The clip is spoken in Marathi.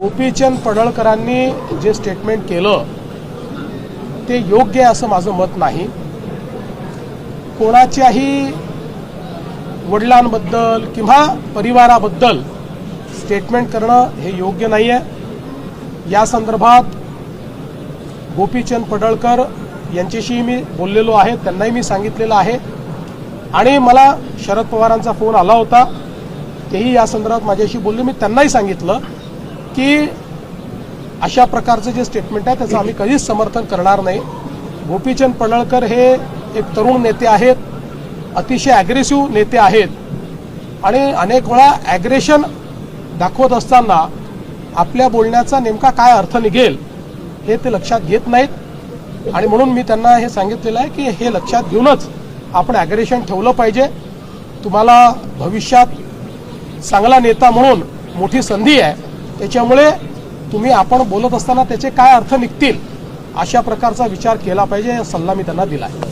गोपीचंद पडळकरांनी जे स्टेटमेंट केलं ते योग्य आहे असं माझं मत नाही। कोणाच्याही वडिलांबद्दल किंवा परिवाराबद्दल स्टेटमेंट करणं हे योग्य नाही आहे। या संदर्भात गोपीचंद पडळकर यांच्याशी मी बोललेलो आहे, त्यांनाही मी सांगितलेलं आहे आणि मला शरद पवारांचा फोन आला होता, तेही या संदर्भात माझ्याशी बोलले। मी त्यांनाही सांगितलं की अशा प्रकारचं जे स्टेटमेंट आहे त्याचं आम्ही कधीच समर्थन करणार नाही। गोपीचंद पडळकर हे एक तरुण नेते आहेत, अतिशय ॲग्रेसिव्ह नेते आहेत आणि अनेक वेळा ॲग्रेशन दाखवत असताना आपल्या बोलण्याचा नेमका काय अर्थ निघेल हे ते लक्षात घेत नाहीत आणि म्हणून मी त्यांना हे सांगितलेलं आहे की हे लक्षात घेऊनच आपण ॲग्रेशन ठेवलं पाहिजे। तुम्हाला भविष्यात चांगला नेता म्हणून मोठी संधी आहे, त्याच्यामुळे तुम्ही आपण बोलत असताना त्याचे काय अर्थ निघतील अशा प्रकारचा विचार केला पाहिजे, हा सल्ला मी त्यांना दिला आहे।